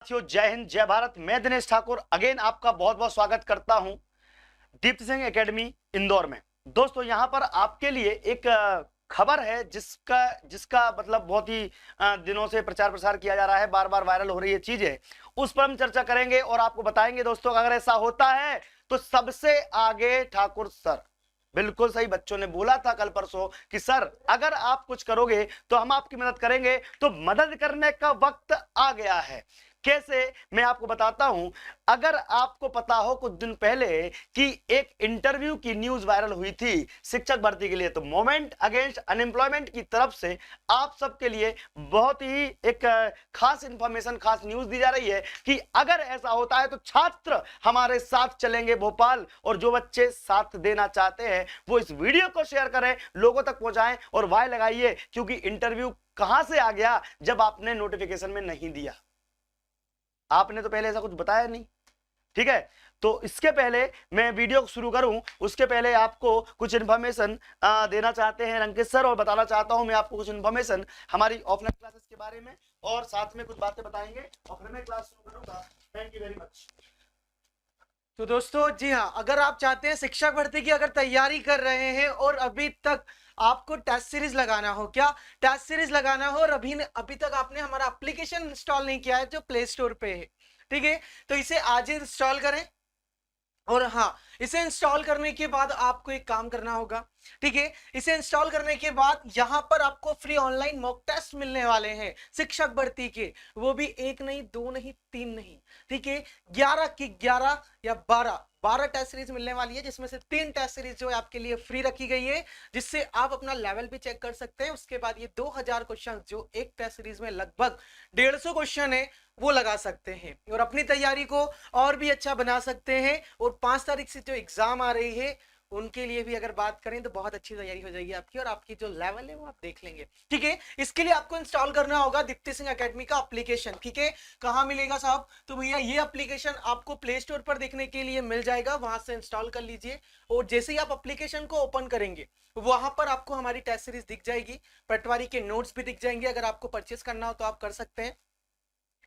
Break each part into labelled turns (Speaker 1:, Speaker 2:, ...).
Speaker 1: साथियों, जय हिंद, जय भारत। मैं दिनेश ठाकुर अगेन आपका बहुत बहुत स्वागत करता हूं दीप्ति सिंह एकेडमी इंदौर में। दोस्तों, यहां पर आपके लिए एक खबर है जिसका जिसका मतलब बहुत ही दिनों से प्रचार प्रसार किया जा रहा है, बार बार वायरल हो रही है चीजें, उस पर हम चर्चा करेंगे और आपको बताएंगे दोस्तों, अगर ऐसा होता है तो सबसे आगे ठाकुर सर। बिल्कुल सही, बच्चों ने बोला था कल परसों कि सर अगर आप कुछ करोगे तो हम आपकी मदद करेंगे, तो मदद करने का वक्त आ गया है। कैसे, मैं आपको बताता हूं। अगर आपको पता हो कुछ दिन पहले कि एक इंटरव्यू की न्यूज वायरल हुई थी शिक्षक भर्ती के लिए, तो मूवमेंट अगेंस्ट अनएम्प्लॉयमेंट की तरफ से आप सबके लिए बहुत ही एक खास इंफॉर्मेशन, खास न्यूज दी जा रही है कि अगर ऐसा होता है तो छात्र हमारे साथ चलेंगे भोपाल, और जो बच्चे साथ देना चाहते हैं वो इस वीडियो को शेयर करें, लोगों तक पहुंचाएं और वाय लगाइए, क्योंकि इंटरव्यू कहां से आ गया जब आपने नोटिफिकेशन में नहीं दिया। आपने तो पहले ऐसा कुछ बताया नहीं, ठीक है। तो इसके पहले मैं वीडियो शुरू करूं उसके पहले आपको कुछ इन्फॉर्मेशन देना चाहते हैं रंकित सर, और बताना चाहता हूं मैं आपको कुछ इन्फॉर्मेशन हमारी ऑफलाइन क्लासेस के बारे में, और साथ में कुछ बातें बताएंगे और फिर मैं क्लास शुरू करूंगा। Thank you very much.
Speaker 2: तो दोस्तों, जी हाँ, अगर आप चाहते हैं शिक्षक भर्ती की अगर तैयारी कर रहे हैं और अभी तक आपको टेस्ट सीरीज लगाना हो, क्या टेस्ट सीरीज लगाना हो और अभी तक आपने हमारा एप्लीकेशन इंस्टॉल नहीं किया है जो प्ले स्टोर पे है, ठीक है, तो इसे आज ही इंस्टॉल करें। और हाँ, इसे इंस्टॉल करने के बाद आपको एक काम करना होगा, ठीक है। इसे इंस्टॉल करने के बाद यहाँ पर आपको फ्री ऑनलाइन मॉक टेस्ट मिलने वाले हैं शिक्षक भर्ती के, वो भी एक नहीं, दो नहीं, तीन नहीं, ठीक है, 11 की 11 या 12 टेस्ट सीरीज मिलने वाली है, जिसमें से 3 टेस्ट सीरीज जो है आपके लिए फ्री रखी गई है, जिससे आप अपना लेवल भी चेक कर सकते हैं। उसके बाद ये 2000 क्वेश्चन जो एक टेस्ट सीरीज में लगभग 150 क्वेश्चन है वो लगा सकते हैं और अपनी तैयारी को और भी अच्छा बना सकते हैं। और 5 तारीख से जो एग्जाम आ रही है उनके लिए भी अगर बात करें तो बहुत अच्छी तैयारी हो जाएगी आपकी, और आपकी जो लेवल है वो आप देख लेंगे, ठीक है। इसके लिए आपको इंस्टॉल करना होगा दीप्ति सिंह एकेडमी का एप्लीकेशन, ठीक है। कहाँ मिलेगा साहब? तो भैया ये एप्लीकेशन आपको प्ले स्टोर पर देखने के लिए मिल जाएगा, वहां से इंस्टॉल कर लीजिए। और जैसे ही आप एप्लीकेशन को ओपन करेंगे वहां पर आपको हमारी टेस्ट सीरीज दिख जाएगी, पटवारी के नोट्स भी दिख जाएंगे। अगर आपको परचेस करना हो तो आप कर सकते हैं।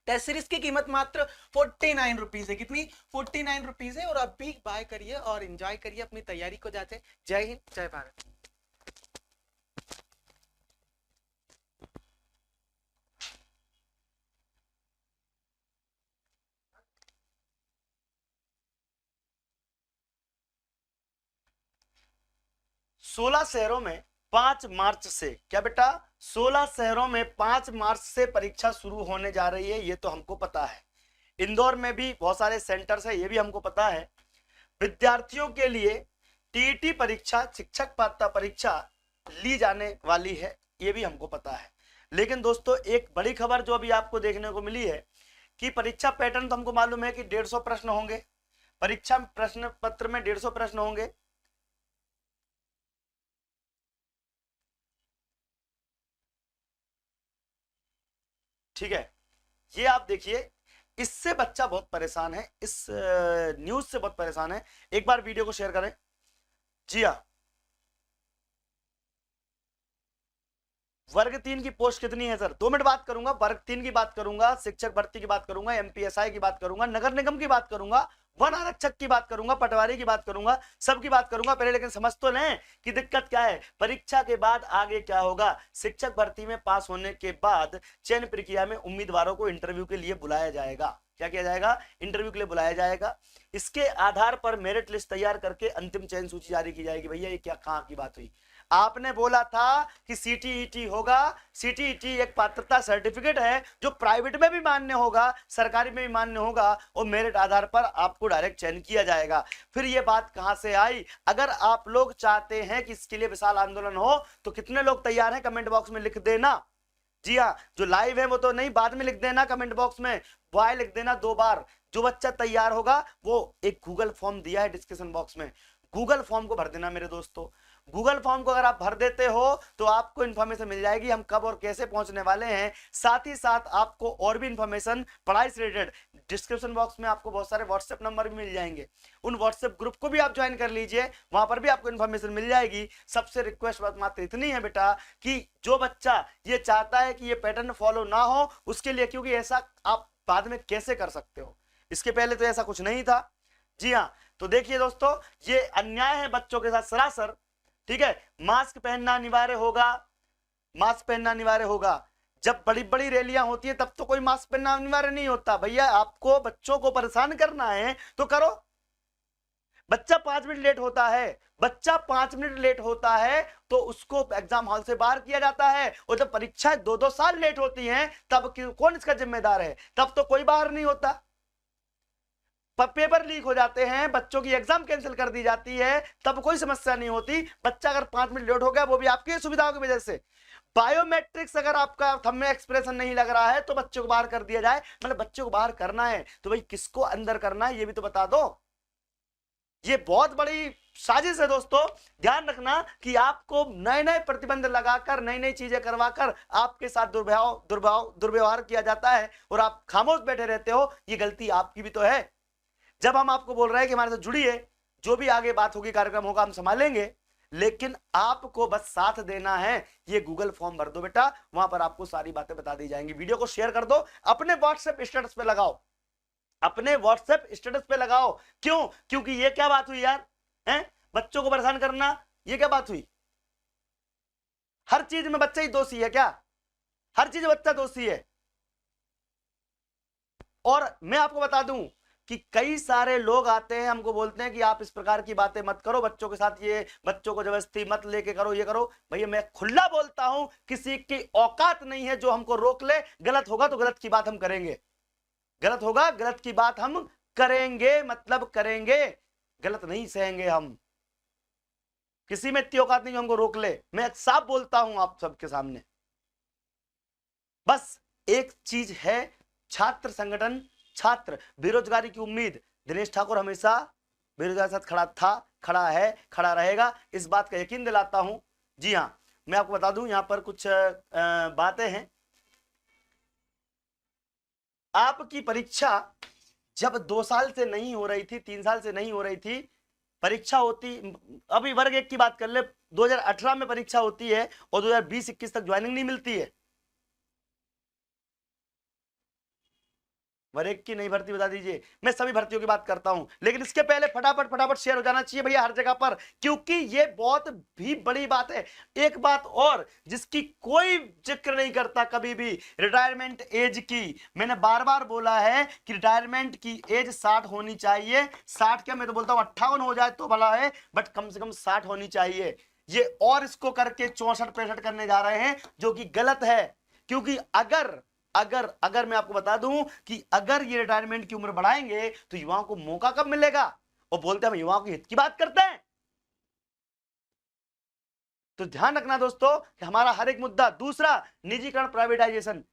Speaker 2: टेस्ट सीरीज की कीमत मात्र 49 रुपीज है। कितनी? 49 रुपीज है। और अब भी बाय करिए और एंजॉय करिए अपनी तैयारी को जाते। जय हिंद, जय भारत।
Speaker 1: 16 शहरों में 5 मार्च से, क्या बेटा, 16 शहरों में 5 मार्च से परीक्षा शुरू होने जा रही है, ये तो हमको पता है। इंदौर में भी बहुत सारे सेंटर्स है, ये भी हमको पता है। विद्यार्थियों के लिए टीईटी परीक्षा, शिक्षक पात्रता परीक्षा ली जाने वाली है, ये भी हमको पता है। लेकिन दोस्तों, एक बड़ी खबर जो अभी आपको देखने को मिली है कि परीक्षा पैटर्न तो हमको मालूम है कि 150 प्रश्न होंगे, परीक्षा प्रश्न पत्र में 150 प्रश्न होंगे। ठीक है, ये आप देखिए, इससे बच्चा बहुत परेशान है, इस न्यूज से बहुत परेशान है। एक बार वीडियो को शेयर करें। जी हाँ, वर्ग 3 की पोस्ट कितनी है सर? 2 मिनट बात करूंगा। वर्ग 3 की बात करूंगा, शिक्षक भर्ती की बात करूंगा, एमपीएसआई की बात करूंगा, नगर निगम की बात करूंगा, वन आरक्षक की बात करूंगा, पटवारी की बात करूंगा, सबकी बात करूंगा पहले। लेकिन समझ तो लें कि दिक्कत क्या है, परीक्षा के बाद आगे क्या होगा। शिक्षक भर्ती में पास होने के बाद चयन प्रक्रिया में उम्मीदवारों को इंटरव्यू के लिए बुलाया जाएगा। क्या किया जाएगा? इंटरव्यू के लिए बुलाया जाएगा। इसके आधार पर मेरिट लिस्ट तैयार करके अंतिम चयन सूची जारी की जाएगी। भैया, ये क्या कहां की बात हुई? आपने बोला था कि सीटीईटी होगा। सीटीईटी एक पात्रता सर्टिफिकेट है जो प्राइवेट में भी मान्य होगा, सरकारी में भी मान्य होगा, और मेरिट आधार पर आपको डायरेक्ट चयन किया जाएगा। फिर ये बात कहां से आई? अगर आप लोग चाहते हैं कि इसके लिए विशाल आंदोलन हो तो कितने लोग तैयार हैं कमेंट बॉक्स में लिख देना। जी हाँ, जो लाइव है वो तो नहीं, बाद में लिख देना कमेंट बॉक्स में, वाई लिख देना 2 बार। जो बच्चा तैयार होगा वो एक गूगल फॉर्म दिया है डिस्क्रिप्शन बॉक्स में, गूगल फॉर्म को भर देना मेरे दोस्तों। गूगल फॉर्म को अगर आप भर देते हो तो आपको इन्फॉर्मेशन मिल जाएगी हम कब और कैसे पहुंचने वाले हैं। साथ ही साथ आपको और भी इन्फॉर्मेशन पढ़ाई से रिलेटेड डिस्क्रिप्शन बॉक्स में आपको बहुत सारे व्हाट्सएप नंबर भी मिल जाएंगे, उन व्हाट्सएप ग्रुप को भी आप ज्वाइन कर लीजिए, वहां पर भी आपको इन्फॉर्मेशन मिल जाएगी। सबसे रिक्वेस्ट बात मात्र इतनी है बेटा कि जो बच्चा ये चाहता है कि ये पैटर्न फॉलो ना हो उसके लिए, क्योंकि ऐसा आप बाद में कैसे कर सकते हो। इसके पहले तो ऐसा कुछ नहीं था। जी हाँ, तो देखिए दोस्तों, ये अन्याय है बच्चों के साथ सरासर। ठीक है, मास्क पहनना अनिवार्य होगा, मास्क पहनना अनिवार्य होगा। जब बड़ी बड़ी रैलियां होती है तब तो कोई मास्क पहनना अनिवार्य नहीं होता। भैया आपको बच्चों को परेशान करना है तो करो। बच्चा 5 मिनट लेट होता है, बच्चा 5 मिनट लेट होता है तो उसको एग्जाम हॉल से बाहर किया जाता है। और जब परीक्षाएं 2-2 साल लेट होती हैं तब कौन इसका जिम्मेदार है? तब तो कोई बाहर नहीं होता। पेपर लीक हो जाते हैं, बच्चों की एग्जाम कैंसिल कर दी जाती है, तब कोई समस्या नहीं होती। बच्चा अगर 5 मिनट लेट हो गया वो भी आपकी सुविधाओं की वजह से। बायोमेट्रिक्स अगर आपका थंब में एक्सप्रेशन नहीं लग रहा है तो बच्चों को बाहर कर दिया जाए। मतलब बच्चों को बाहर करना है तो भाई किसको अंदर करना है ये भी तो बता दो। ये बहुत बड़ी साजिश है दोस्तों। ध्यान रखना कि आपको नए नए प्रतिबंध लगाकर, नई नई चीजें करवाकर आपके साथ दुर्व्यवहार किया जाता है और आप खामोश बैठे रहते हो। ये गलती आपकी भी तो है। जब हम आपको बोल रहे हैं कि हमारे साथ जुड़िए, जो भी आगे बात होगी, कार्यक्रम होगा, हम संभालेंगे, लेकिन आपको बस साथ देना है। ये गूगल फॉर्म भर दो बेटा, वहां पर आपको सारी बातें बता दी जाएंगी। वीडियो को शेयर कर दो, अपने व्हाट्सएप स्टेटस पे लगाओ, अपने व्हाट्सएप स्टेटस पे लगाओ। क्यों? क्योंकि ये क्या बात हुई यार, हैं? बच्चों को परेशान करना, ये क्या बात हुई? हर चीज में बच्चा ही दोषी है क्या? हर चीज में बच्चा दोषी है। और मैं आपको बता दूं कि कई सारे लोग आते हैं, हमको बोलते हैं कि आप इस प्रकार की बातें मत करो बच्चों के साथ, ये बच्चों को जबरदस्ती मत लेके करो, ये करो। भैया मैं खुला बोलता हूं, किसी की औकात नहीं है जो हमको रोक ले। गलत होगा तो गलत की बात हम करेंगे, गलत होगा गलत की बात हम करेंगे, मतलब करेंगे, गलत नहीं सहेंगे हम। किसी में इतनी औकात नहीं जो हमको रोक ले। मैं साफ बोलता हूं आप सबके सामने। बस एक चीज है, छात्र संगठन, छात्र बेरोजगारी की उम्मीद, दिनेश ठाकुर हमेशा बेरोजगार के साथ खड़ा था, खड़ा है, खड़ा रहेगा, इस बात का यकीन दिलाता हूं। जी हां, मैं आपको बता दूं, यहां पर कुछ बातें हैं। आपकी परीक्षा जब 2 साल से नहीं हो रही थी, 3 साल से नहीं हो रही थी, परीक्षा होती, अभी वर्ग 1 की बात कर ले, 2018 में परीक्षा होती है और 2020-21 तक ज्वाइनिंग नहीं मिलती है। वर्ग 1 की नई भर्ती बता दीजिए। मैं सभी भर्तियों की बात करता हूं, लेकिन इसके पहले फटाफट शेयर हो जाना चाहिए भैया हर जगह पर, क्योंकि ये बहुत भी बड़ी बात है। एक बात और जिसकी कोई जिक्र नहीं करता कभी भी, रिटायरमेंट एज की। मैंने बार बार बोला है कि रिटायरमेंट की एज 60 होनी चाहिए। 60 क्या, मैं तो बोलता हूं 58 हो जाए तो भला है, बट कम से कम 60 होनी चाहिए। ये और इसको करके 64-65 करने जा रहे हैं, जो कि गलत है। क्योंकि अगर मैं आपको बता दूं कि अगर ये रिटायरमेंट की उम्र बढ़ाएंगे तो युवाओं को मौका कब मिलेगा? और बोलते हैं हम युवाओं के हित की बात करते हैं। तो ध्यान रखना दोस्तों कि हमारा हर एक मुद्दा। दूसरा, निजीकरण, प्राइवेटाइजेशन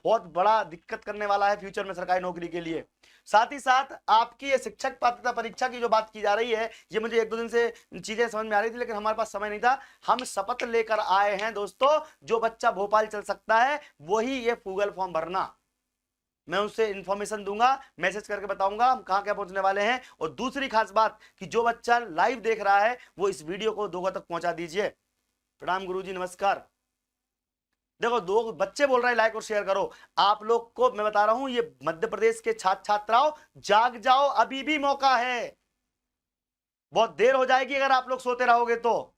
Speaker 1: बहुत बड़ा दिक्कत करने वाला है फ्यूचर में सरकारी नौकरी के लिए। साथ ही साथ आपकी ये शिक्षक पात्रता परीक्षा की जो बात की जा रही है, ये मुझे 1-2 दिन से चीजें समझ में आ रही थी, लेकिन हमारे पास समय नहीं था। हम शपथ लेकर आए हैं दोस्तों, जो बच्चा भोपाल चल सकता है वही ये गूगल फॉर्म भरना। मैं उससे इंफॉर्मेशन दूंगा, मैसेज करके बताऊंगा हम कहां क्या पहुंचने वाले हैं। और दूसरी खास बात कि जो बच्चा लाइव देख रहा है वो इस वीडियो को लोगों तक पहुंचा दीजिए। प्रणाम गुरुजी, नमस्कार। देखो, 2 बच्चे बोल रहे हैं लाइक और शेयर करो। आप लोग को मैं बता रहा हूं, ये मध्य प्रदेश के छात्र छात्राओं, जाग जाओ, अभी भी मौका है। बहुत देर हो जाएगी अगर आप लोग सोते रहोगे तो।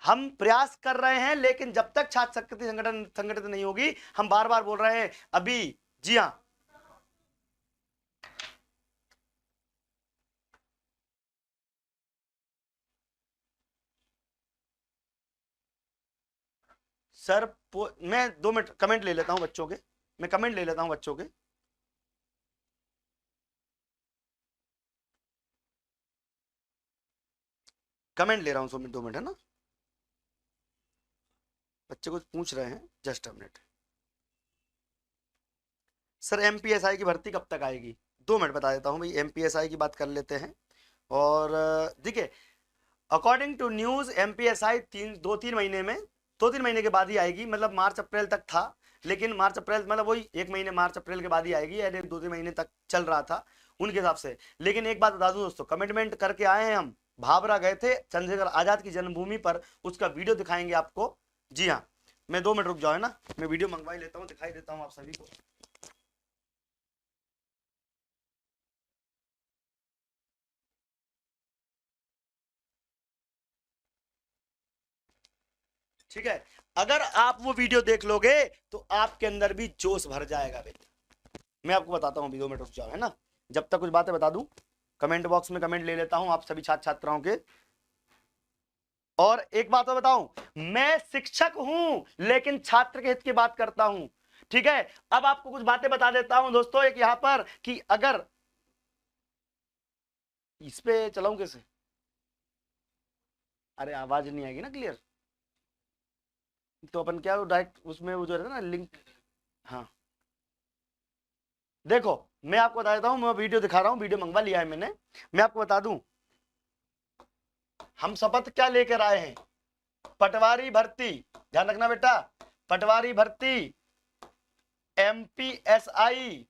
Speaker 1: हम प्रयास कर रहे हैं, लेकिन जब तक छात्र शक्ति संगठित नहीं होगी, हम बार बार बोल रहे हैं अभी। जी हां, सर मैं 2 मिनट कमेंट ले लेता हूं बच्चों के, मैं कमेंट ले लेता हूं बच्चों के। कमेंट ले रहा हूं, 2 मिनट है ना। बच्चे कुछ पूछ रहे हैं, just a minute. Sir MPSI की भर्ती कब तक आएगी? 2 मिनट बता देता हूं भाई। एमपीएसआई की बात कर लेते हैं। और देखिए, अकॉर्डिंग टू न्यूज एमपीएसआई 2-3 महीने में, 2-3 महीने के बाद ही आएगी। मतलब मार्च अप्रैल तक था, लेकिन मार्च अप्रैल मतलब वही 1 महीने, मार्च अप्रैल के बाद ही आएगी। यानी 2-3 महीने तक चल रहा था उनके हिसाब से। लेकिन एक बात बता दूं दोस्तों, कमिटमेंट करके आए हैं हम। भाभरा गए थे, चंद्रशेखर आजाद की जन्मभूमि पर, उसका वीडियो दिखाएंगे आपको। जी हाँ, मैं 2 मिनट रुक जाओ, है ना, मैं वीडियो मंगवा ही लेता हूँ, दिखाई देता हूँ आप सभी को। ठीक है, अगर आप वो वीडियो देख लोगे तो आपके अंदर भी जोश भर जाएगा बेटा। मैं आपको बताता हूँ अभी, 2 मिनट रुक जाओ, है ना, जब तक कुछ बातें बता दूं। कमेंट बॉक्स में कमेंट ले लेता हूं आप सभी छात्र छात्राओं के। और एक बात और बताऊं, मैं शिक्षक हूं लेकिन छात्र के हित की बात करता हूं। ठीक है, अब आपको कुछ बातें बता देता हूं दोस्तों, एक यहां पर कि अगर इस पे चलाऊं कैसे, अरे आवाज नहीं आएगी ना क्लियर, तो अपन क्या डायरेक्ट उसमें वो जो रहता है ना लिंक। हाँ देखो, मैं आपको बता देता हूं, मैं वीडियो दिखा रहा हूं, वीडियो मंगवा लिया है मैंने। मैं आपको बता दूं, हम शपथ क्या लेकर आए हैं, पटवारी भर्ती, ध्यान रखना बेटा, पटवारी भर्ती एमपीएसआई,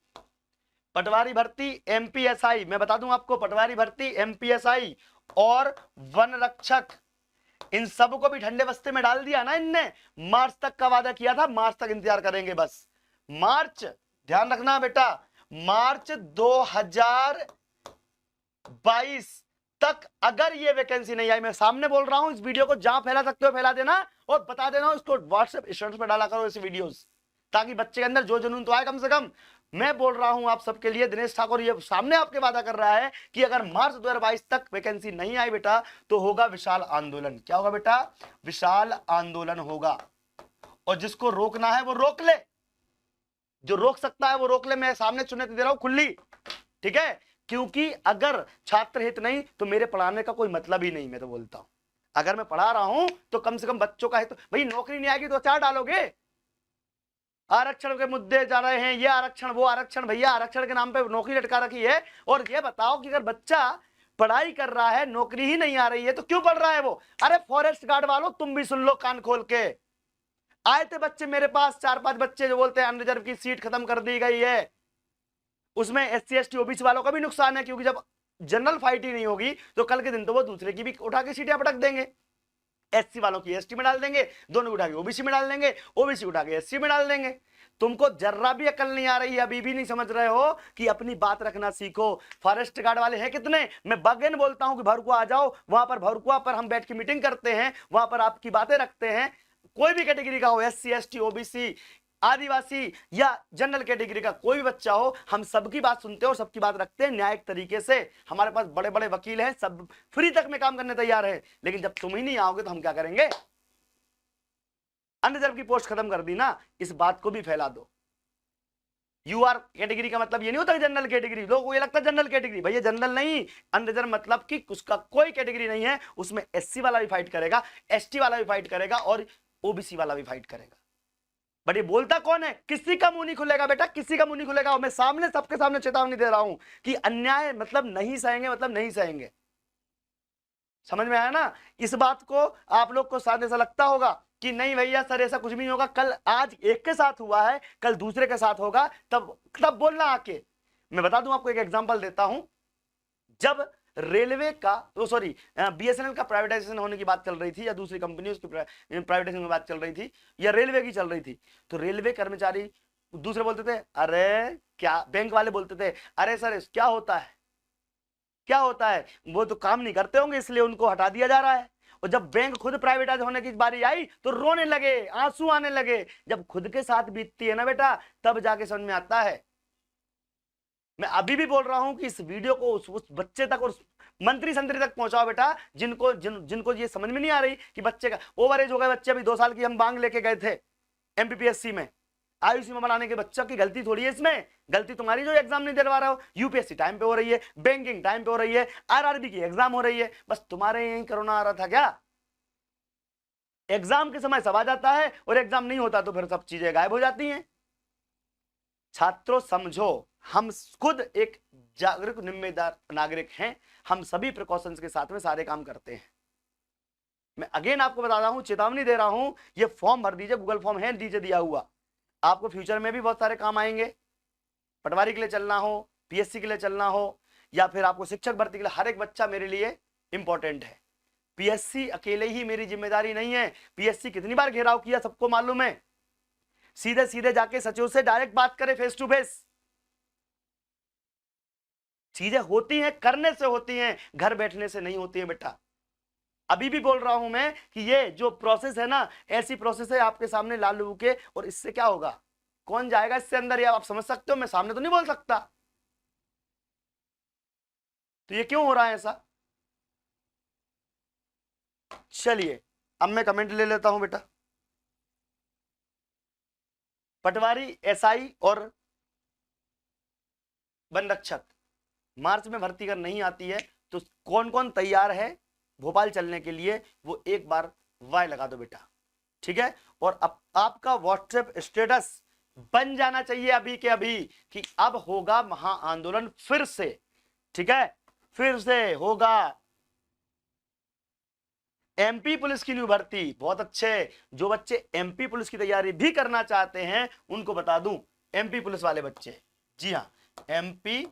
Speaker 1: पटवारी भर्ती एमपीएसआई, मैं बता दूं आपको, पटवारी भर्ती एमपीएसआई और वन रक्षक, इन सबको भी ठंडे बस्ते में डाल दिया ना इनने। मार्च तक का वादा किया था, मार्च तक इंतजार करेंगे बस, मार्च, ध्यान रखना बेटा, मार्च 2022 तक अगर ये वैकेंसी नहीं आई, मैं सामने बोल रहा हूं, इस वीडियो को जहां फैला सकते हो फैला देना और बता देना, इसको व्हाट्सएप स्टेटस पे डाला करो ऐसे वीडियोस, ताकि बच्चे के अंदर जो जुनून तो आए कम से कम। मैं बोल रहा हूं आप सबके लिए, दिनेश ठाकुर ये सामने आपके वादा कर रहा है कि अगर मार्च 2022 तक वैकेंसी नहीं आई बेटा तो होगा विशाल आंदोलन। क्या होगा बेटा, विशाल आंदोलन होगा, और जिसको रोकना है वो रोक ले, जो रोक सकता है वो रोक ले, मैं सामने चुनौती दे रहा हूं खुली। ठीक है, क्योंकि अगर छात्र हित नहीं तो मेरे पढ़ाने का कोई मतलब ही नहीं। मैं तो बोलता हूं अगर मैं पढ़ा रहा हूं तो कम से कम बच्चों का हित, भाई नौकरी नहीं आएगी तो अचार डालोगे। आरक्षण के मुद्दे जा रहे हैं, ये आरक्षण वो आरक्षण, भैया आरक्षण के नाम पे नौकरी लटका रखी है। और ये बताओ कि अगर बच्चा पढ़ाई कर रहा है, नौकरी ही नहीं आ रही है तो क्यों पढ़ रहा है वो। अरे फॉरेस्ट गार्ड वालों तुम भी सुन लो कान खोल के, आए थे बच्चे मेरे पास 4-5 बच्चे जो बोलते हैं अनरिजर्व की सीट खत्म कर दी गई है, उसमें SC ST OBC वालों का भी नुकसान है, क्योंकि जब जनरल फाइट ही नहीं होगी तो कल के दिन तो वो दूसरे की भी उठा के सीटें पटक देंगे, SC वालों की ST में डाल देंगे, दोनों उठा के OBC में डाल देंगे, OBC उठा के SC में डाल देंगे। तुमको जर्रा भी अकल नहीं आ रही है, अभी भी नहीं समझ रहे हो कि अपनी बात रखना सीखो। फॉरेस्ट गार्ड वाले हैं कितने, मैं बगेन बोलता हूं कि भरकुआ आ जाओ, वहां पर भरकुआ पर हम बैठ के मीटिंग करते हैं, वहां पर आपकी बातें रखते हैं। कोई भी कैटेगरी का हो, SC ST OBC आदिवासी या जनरल कैटेगरी का कोई भी बच्चा हो, हम सबकी बात सुनते हैं और सबकी बात रखते हैं न्यायिक तरीके से। हमारे पास बड़े बड़े वकील हैं, सब फ्री तक में काम करने तैयार है, लेकिन जब तुम ही नहीं आओगे तो हम क्या करेंगे। अनरिजर्व की पोस्ट खत्म कर दी ना, इस बात को भी फैला दो। UR कैटेगरी का मतलब ये नहीं होता कि जनरल कैटेगरी, लोगों को ये लगता है जनरल कैटेगरी, भैया जनरल नहीं, अनरिजर्व मतलब कि उसका कोई कैटेगरी नहीं है, उसमें SC वाला भी फाइट करेगा, ST वाला भी फाइट करेगा और OBC वाला भी फाइट करेगा। बट ये बोलता कौन है, किसी का मुंह नहीं खुलेगा बेटा, किसी का मुंह नहीं खुलेगा। और मैं सामने सबके सामने चेतावनी दे रहा हूं कि अन्याय मतलब नहीं सहेंगे, मतलब नहीं सहेंगे। समझ में आया ना। इस बात को आप लोग को शायद ऐसा लगता होगा कि नहीं भैया सर ऐसा कुछ भी नहीं होगा, कल आज एक के साथ हुआ है कल दूसरे के साथ होगा, तब बोलना आके। मैं बता दूं आपको, एक एग्जांपल देता हूं। जब रेलवे का सॉरी BSNL का प्राइवेटाइजेशन होने की बात चल रही थी, या दूसरी कंपनी उसकी प्राइवेटाइजेशन की बात चल रही थी, या रेलवे की चल रही थी, तो रेलवे कर्मचारी दूसरे बोलते थे, अरे क्या, बैंक वाले बोलते थे, अरे सर क्या होता है, क्या होता है, वो तो काम नहीं करते होंगे इसलिए उनको हटा दिया जा रहा है। और जब बैंक खुद प्राइवेटाइज होने की बारी आई तो रोने लगे, आंसू आने लगे। जब खुद के साथ बीतती है ना बेटा, तब जाके समझ में आता है। मैं अभी भी बोल रहा हूं कि इस वीडियो को उस बच्चे तक और मंत्री संतरी तक पहुंचाओ बेटा, जिनको ये समझ में नहीं आ रही कि बच्चे का ओवर एज हो गए, बच्चे अभी 2 साल की हम मांग लेके गए थे MPPSC में, आयुषी में बनाने के, बच्चा की गलती थोड़ी है इसमें, गलती तुम्हारी जो एग्जाम नहीं दिलवा रहे हो। UPSC टाइम पे हो रही है, बैंकिंग टाइम पे हो रही है, RRB की एग्जाम हो रही है, बस तुम्हारे यही कोरोना आ रहा था क्या। एग्जाम के समय सब आ जाता है और एग्जाम नहीं होता तो फिर सब चीजें गायब हो जाती हैं। छात्रों समझो, हम खुद एक जागरूक जिम्मेदार नागरिक हैं, हम सभी प्रिकॉशंस के साथ में सारे काम करते हैं। मैं अगेन आपको बता रहा हूं, चेतावनी दे रहा हूं, ये फॉर्म भर दीजिए, गूगल फॉर्म है दीजिए दिया हुआ, आपको फ्यूचर में भी बहुत सारे काम आएंगे। पटवारी के लिए चलना हो, PSC के लिए चलना हो, या फिर आपको शिक्षक भर्ती के लिए, हर एक बच्चा मेरे लिए इंपॉर्टेंट है। पीएससी अकेले ही मेरी जिम्मेदारी नहीं है, पीएससी कितनी बार घेराव किया सबको मालूम है। सीधे सीधे जाके सचिव से डायरेक्ट बात करें, फेस टू फेस। चीजें होती हैं करने से होती हैं, घर बैठने से नहीं होती है बेटा। अभी भी बोल रहा हूं मैं कि ये जो प्रोसेस है ना, ऐसी प्रोसेस है आपके सामने लालू के, और इससे क्या होगा, कौन जाएगा इससे अंदर, या आप समझ सकते हो, मैं सामने तो नहीं बोल सकता। तो ये क्यों हो रहा है ऐसा? चलिए अब मैं कमेंट ले लेता हूं बेटा। पटवारी, एसआई और वन रक्षक मार्च में भर्ती कर नहीं आती है, तो कौन कौन तैयार है भोपाल चलने के लिए, वो एक बार वाई लगा दो बेटा, ठीक है। और अब आपका व्हाट्सएप स्टेटस बन जाना चाहिए अभी के अभी कि अब होगा महा आंदोलन फिर से, ठीक है, फिर से होगा। एमपी पुलिस की न्यू भर्ती, बहुत अच्छे। जो बच्चे एमपी पुलिस की तैयारी भी करना चाहते हैं उनको बता दूं, एमपी पुलिस वाले बच्चे, जी हाँ, एमपी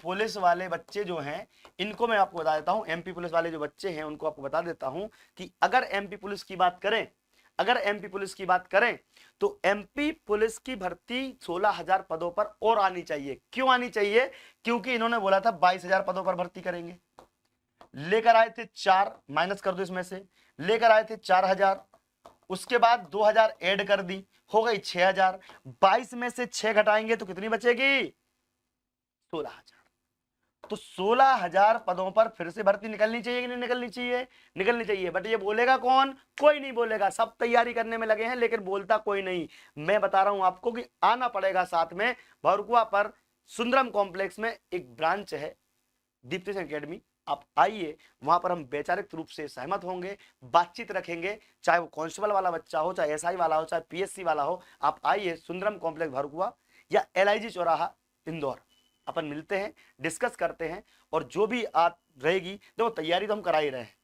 Speaker 1: पुलिस वाले बच्चे जो हैं इनको मैं आपको बता देता हूं। एमपी पुलिस वाले जो बच्चे हैं उनको आपको बता देता हूं कि अगर एमपी पुलिस की बात करें, अगर एमपी पुलिस की बात करें तो एमपी पुलिस की भर्ती 16,000 पदों पर और आनी चाहिए। क्यों आनी चाहिए? क्योंकि इन्होंने बोला था 22,000 पदों पर भर्ती करेंगे, लेकर आए थे 4, माइनस कर दो इसमें से, लेकर आए थे 4,000, उसके बाद 2,000 ऐड कर दी, हो गई 6,000। 22 में से 6 घटाएंगे तो कितनी बचेगी? 16,000। तो 16,000 पदों पर फिर से भर्ती निकलनी चाहिए कि नहीं निकलनी चाहिए? निकलनी चाहिए। बट ये बोलेगा कौन? कोई नहीं बोलेगा, सब तैयारी करने में लगे हैं लेकिन बोलता कोई नहीं। मैं बता रहा हूं आपको कि आना पड़ेगा साथ में। भरकुआ पर सुंदरम कॉम्प्लेक्स में एक ब्रांच है दीप्ति सिंह एकेडमी, आप आइए, वहां पर हम वैचारिक रूप से सहमत होंगे, बातचीत रखेंगे, चाहे वो कांस्टेबल वाला बच्चा हो, चाहे एसआई वाला हो, चाहे पीएससी वाला हो। आप आइए सुंदरम कॉम्प्लेक्स भरकुआ या एलआईजी चौराहा इंदौर, अपन मिलते हैं, डिस्कस करते हैं। और जो भी आप रहेगी, देखो तैयारी तो हम करा ही रहे हैं,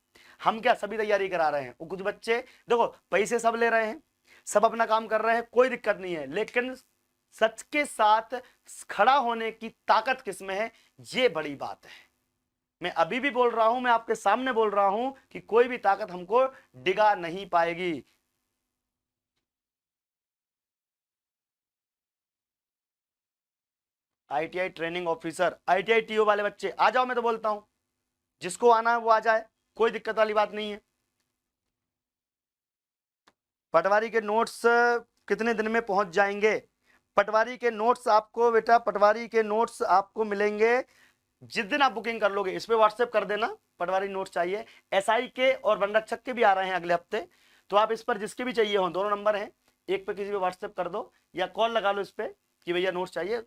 Speaker 1: हम क्या सभी तैयारी करा रहे हैं। और कुछ बच्चे देखो पैसे सब ले रहे हैं, सब अपना काम कर रहे हैं, कोई दिक्कत नहीं है, लेकिन सच के साथ खड़ा होने की ताकत किसमें है, ये बड़ी बात है। मैं अभी भी बोल रहा हूं, मैं आपके सामने बोल रहा हूं कि कोई भी ताकत हमको डिगा नहीं पाएगी। ITI training officer, ITI TO वाले बच्चे आ जाओ, मैं तो बोलता हूं जिसको आना है वो आ जाए, कोई दिक्कत वाली बात नहीं है। पटवारी के नोट्स कितने दिन में पहुंच जाएंगे? पटवारी के नोट्स आपको बेटा, पटवारी के नोट्स आपको मिलेंगे जिस दिन आप बुकिंग कर लोगे, इस पे व्हाट्सएप कर देना पटवारी नोट्स चाहिए। एसआई के और वन रक्षक के भी आ रहे हैं अगले हफ्ते, तो आप इस पर जिसके भी चाहिए हो, दोनों नंबर हैं, एक पे किसी पे व्हाट्सएप कर दो या कॉल लगा लो इस पे कि भैया नोट्स चाहिए।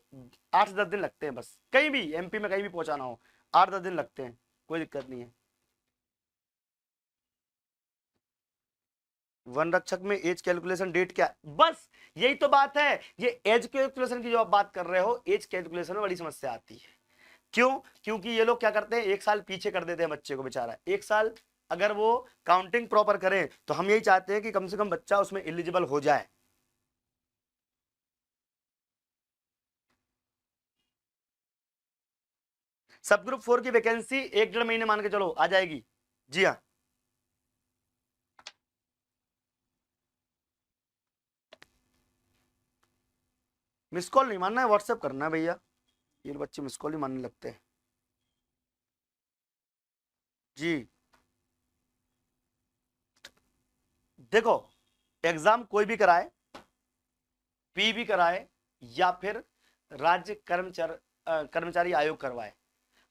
Speaker 1: 8 से 10 दिन लगते हैं बस, कहीं भी एमपी में कहीं भी पहुंचाना हो 8-10 दिन लगते हैं, कोई दिक्कत नहीं है। वन रक्षक में एज कैलकुलेशन डेट क्या है? बस यही तो बात है, ये एज कैलकुलेशन की जो आप बात कर रहे हो, एज कैलकुलेशन में बड़ी समस्या आती है। क्यों? क्योंकि ये लोग क्या करते हैं, 1 साल पीछे कर देते हैं बच्चे को, बेचारा 1 साल अगर वो काउंटिंग प्रॉपर करें, तो हम यही चाहते हैं कि कम से कम बच्चा उसमें एलिजिबल हो जाए। सब ग्रुप 4 की वैकेंसी 1-1.5 महीने मान के चलो आ जाएगी। जी हाँ, मिस कॉल नहीं मानना है, व्हाट्सएप करना है भैया, ये बच्चे मिस कॉल ही मानने लगते हैं। जी देखो, एग्जाम कोई भी कराए, पी भी कराए या फिर राज्य कर्मचारी आयोग करवाए,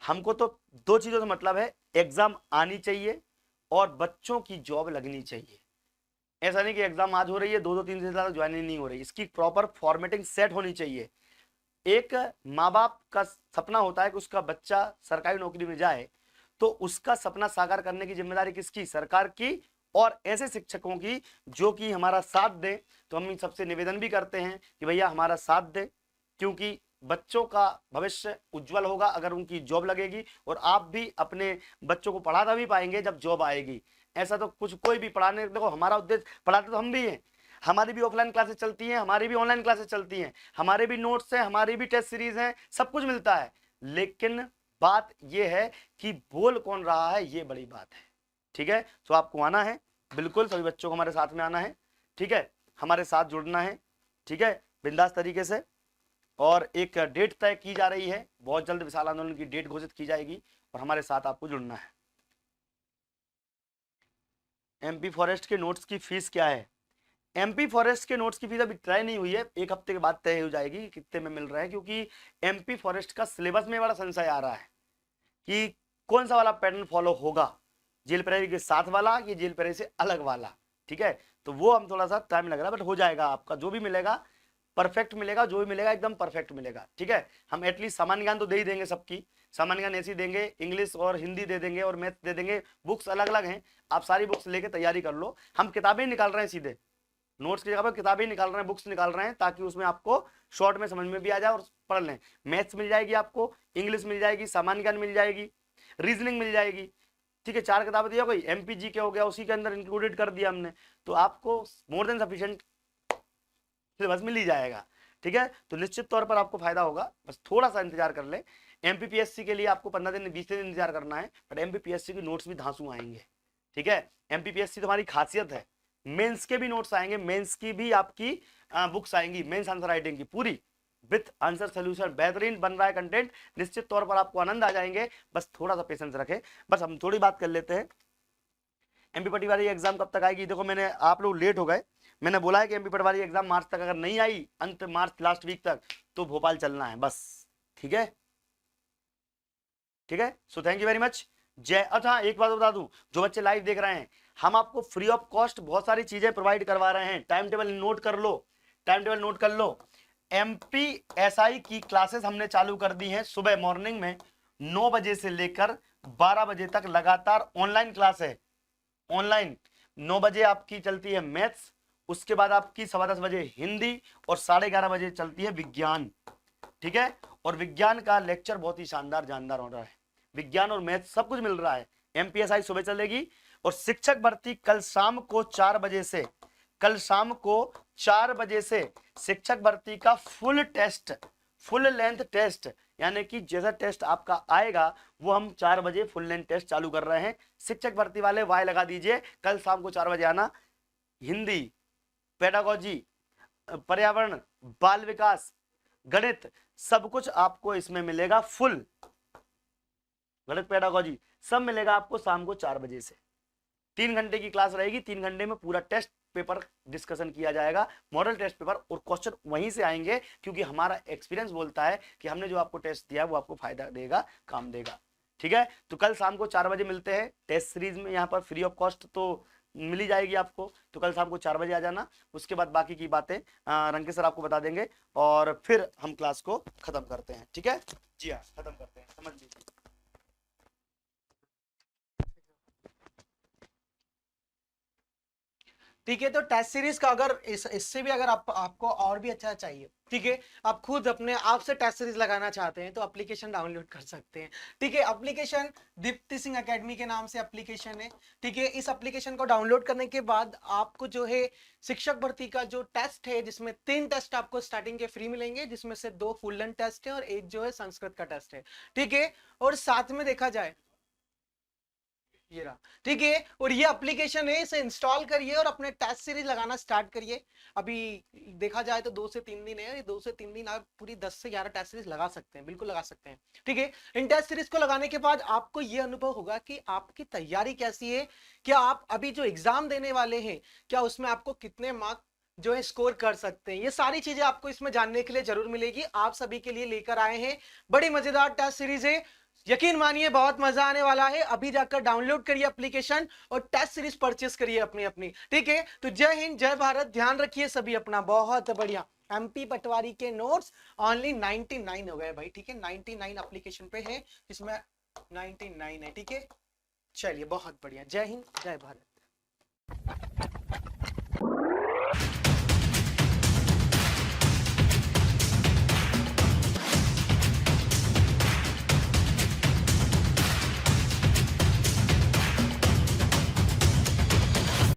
Speaker 1: हमको तो 2 चीजों से मतलब है, एग्जाम आनी चाहिए और बच्चों की जॉब लगनी चाहिए। ऐसा नहीं कि एग्जाम आज हो रही है, 2-2 3 दिन ज्यादा ज्वाइनिंग नहीं हो रही, इसकी प्रॉपर फॉर्मेटिंग सेट होनी चाहिए। एक माँ बाप का सपना होता है कि उसका बच्चा सरकारी नौकरी में जाए, तो उसका सपना साकार करने की जिम्मेदारी किसकी? सरकार की, और ऐसे शिक्षकों की जो कि हमारा साथ दें। तो हम सबसे निवेदन भी करते हैं कि भैया हमारा साथ दें, क्योंकि बच्चों का भविष्य उज्जवल होगा अगर उनकी जॉब लगेगी, और आप भी अपने बच्चों को पढ़ा भी पाएंगे जब जॉब आएगी। ऐसा तो कुछ कोई भी पढ़ाने, देखो हमारा उद्देश्य, पढ़ाते तो हम भी हैं, हमारी भी ऑफलाइन क्लासेस चलती हैं, हमारी भी ऑनलाइन क्लासेस चलती हैं, हमारे भी नोट्स हैं, हमारी भी टेस्ट सीरीज हैं, सब कुछ मिलता है। लेकिन बात यह है कि बोल कौन रहा है, ये बड़ी बात है। ठीक है। तो आपको आना है, बिल्कुल सभी बच्चों को हमारे साथ में आना है, ठीक है, हमारे साथ जुड़ना है, ठीक है, बिंदास तरीके से। और एक डेट तय की जा रही है, बहुत जल्द विशाल आंदोलन की डेट घोषित की जाएगी और हमारे साथ आपको जुड़ना है। एमपी फॉरेस्ट के नोट्स की फीस क्या है? एमपी फॉरेस्ट के नोट्स की फीस अभी तय नहीं हुई है, एक हफ्ते के बाद तय हो जाएगी कि कितने में मिल रहा है, क्योंकि एमपी फॉरेस्ट का सिलेबस में बड़ा संशय आ रहा है कि कौन सा वाला पैटर्न फॉलो होगा, जेल प्रहरी के साथ वाला या जेल प्रहरी से अलग वाला, ठीक है। तो वो हम थोड़ा सा टाइम लग रहा है, बट हो जाएगा, आपका जो भी मिलेगा परफेक्ट मिलेगा, जो भी मिलेगा एकदम परफेक्ट मिलेगा, ठीक है। हम एटलीस्ट सामान्य ज्ञान तो दे ही देंगे, सबकी सामान्य ज्ञान ऐसी देंगे, इंग्लिश और हिंदी दे देंगे और मैथ दे देंगे, बुक्स अलग अलग हैं, आप सारी बुक्स लेके तैयारी कर लो। हम किताबें निकाल रहे हैं, सीधे नोट्स की जगह पर किताबें निकाल रहे हैं, बुक्स निकाल रहे हैं, ताकि उसमें आपको शॉर्ट में समझ में भी आ जाए और पढ़ लें। मैथ्स मिल जाएगी आपको, इंग्लिश मिल जाएगी, सामान्य ज्ञान मिल जाएगी, रीजनिंग मिल जाएगी, ठीक है। 4 किताबें दिया, कोई एमपीजी के हो गया, उसी के अंदर इंक्लूडेड कर दिया हमने, तो आपको मोर देन सफिशिएंट सिलेबस मिल ही जाएगा, ठीक है। तो निश्चित तौर पर आपको फायदा होगा, बस थोड़ा सा इंतजार कर ले। एमपीपीएससी के लिए आपको 15 दिन 20 दिन इंतजार करना है, बट एमपीपीएससी के नोट्स भी धांसू आएंगे, ठीक है। एमपीपीएससी तो हमारी खासियत है, मेंस के भी नोट्स आएंगे, मेंस की भी आपकी बुक्स आएंगी, मेंस आंसर राइटिंग की पूरी विथ आंसर सोल्यूशन, बेहतरीन बन रहा है कंटेंट, निश्चित तौर पर आपको आनंद आ जाएंगे, बस थोड़ा सा पेशेंस रखें। बस हम थोड़ी बात कर लेते हैं, एमपी पटवारी एग्जाम कब तक आएगी? देखो मैंने, आप लोग लेट हो गए, मैंने बोला है कि एमपी पटवारी एग्जाम मार्च तक, अगर नहीं आई अंत मार्च लास्ट वीक तक, तो भोपाल चलना है बस, ठीक है, ठीक है। So thank you very much. जय, अच्छा एक बात बता दूं, जो बच्चे लाइव देख रहे हैं, हम आपको फ्री ऑफ कॉस्ट बहुत सारी चीजें प्रोवाइड करवा रहे हैं, टाइम टेबल नोट कर लो, टाइम टेबल नोट कर लो। एमपीएसआई की क्लासेस हमने चालू कर दी हैं, सुबह मॉर्निंग में 9 बजे से लेकर 12 बजे तक लगातार ऑनलाइन क्लास है। ऑनलाइन 9 बजे आपकी चलती है मैथ्स, उसके बाद आपकी 10:15 बजे हिंदी और 11:30 बजे चलती है विज्ञान, ठीक है। और विज्ञान का लेक्चर बहुत ही शानदार जानदार हो रहा है, विज्ञान और मैथ सब कुछ मिल रहा है। एमपीएसआई सुबह चलेगी और शिक्षक भर्ती कल शाम को 4 बजे से, कल शाम को 4 बजे से शिक्षक भर्ती का full test, full length test, यानी कि जैसा टेस्ट आपका आएगा वो हम 4 बजे फुल लेंथ टेस्ट चालू कर रहे हैं। शिक्षक भर्ती वाले वाई लगा दीजिए, कल शाम को 4 बजे आना। हिंदी, पेडागोजी, पर्यावरण, बाल विकास, गणित, सब कुछ आपको इसमें मिलेगा, फुल गणित पेडागोजी सब मिलेगा आपको शाम को 4 बजे से। 3 घंटे की क्लास रहेगी, 3 घंटे में पूरा टेस्ट पेपर डिस्कशन किया जाएगा, मॉडल टेस्ट पेपर, और क्वेश्चन वहीं से आएंगे, क्योंकि हमारा एक्सपीरियंस बोलता है कि हमने जो आपको टेस्ट दिया वो आपको फायदा देगा, काम देगा, ठीक है। तो कल शाम को 4 बजे मिलते हैं, टेस्ट सीरीज में यहाँ पर फ्री ऑफ कॉस्ट तो मिली जाएगी आपको, तो कल शाम को 4 बजे आ जाना। उसके बाद बाकी की बातें रंके सर आपको बता देंगे और फिर हम क्लास को खत्म करते हैं, ठीक है जी हाँ, खत्म करते हैं, समझ लीजिए।
Speaker 2: ठीक है, तो टेस्ट सीरीज का अगर इससे भी अगर आपको और भी अच्छा चाहिए, ठीक है, आप खुद अपने आप से टेस्ट सीरीज लगाना चाहते हैं, तो एप्लीकेशन डाउनलोड कर सकते हैं, ठीक है। एप्लीकेशन दीप्ति सिंह एकेडमी के नाम से एप्लीकेशन है, ठीक है। इस एप्लीकेशन को डाउनलोड करने के बाद आपको जो है शिक्षक भर्ती का जो टेस्ट है, जिसमें 3 टेस्ट आपको स्टार्टिंग के फ्री मिलेंगे, जिसमें से 2 फुल लेंथ टेस्ट है और एक जो है संस्कृत का टेस्ट है, ठीक है। और साथ में देखा जाए ये रहा, ठीक है, और ये एप्लीकेशन है, इसे इंस्टॉल करिए और अपने टेस्ट सीरीज लगाना स्टार्ट करिए। अभी देखा जाए तो 2 से 3 दिन है, 2 से 3 दिन आप पूरी 10 से 11 टेस्ट सीरीज लगा सकते हैं, बिल्कुल लगा सकते हैं, ठीक है। इन टेस्ट सीरीज को लगाने के बाद आपको ये अनुभव होगा कि आपकी तैयारी कैसी है, क्या आप अभी जो एग्जाम देने वाले हैं, क्या उसमें आपको कितने मार्क्स जो है स्कोर कर सकते हैं, ये सारी चीजें आपको इसमें जानने के लिए जरूर मिलेगी। आप सभी के लिए लेकर आए हैं बड़ी मजेदार टेस्ट सीरीज है, यकीन मानिए बहुत मजा आने वाला है। अभी जाकर डाउनलोड करिए एप्लीकेशन और टेस्ट सीरीज परचेस करिए अपनी अपनी, ठीक है। तो जय हिंद, जय भारत, ध्यान रखिए सभी अपना, बहुत बढ़िया। एमपी पटवारी के नोट्स ओनली 99 हो गए भाई, ठीक है, 99 एप्लीकेशन पे है, इसमें 99 है, ठीक है। चलिए बहुत बढ़िया, जय हिंद, जय भारत।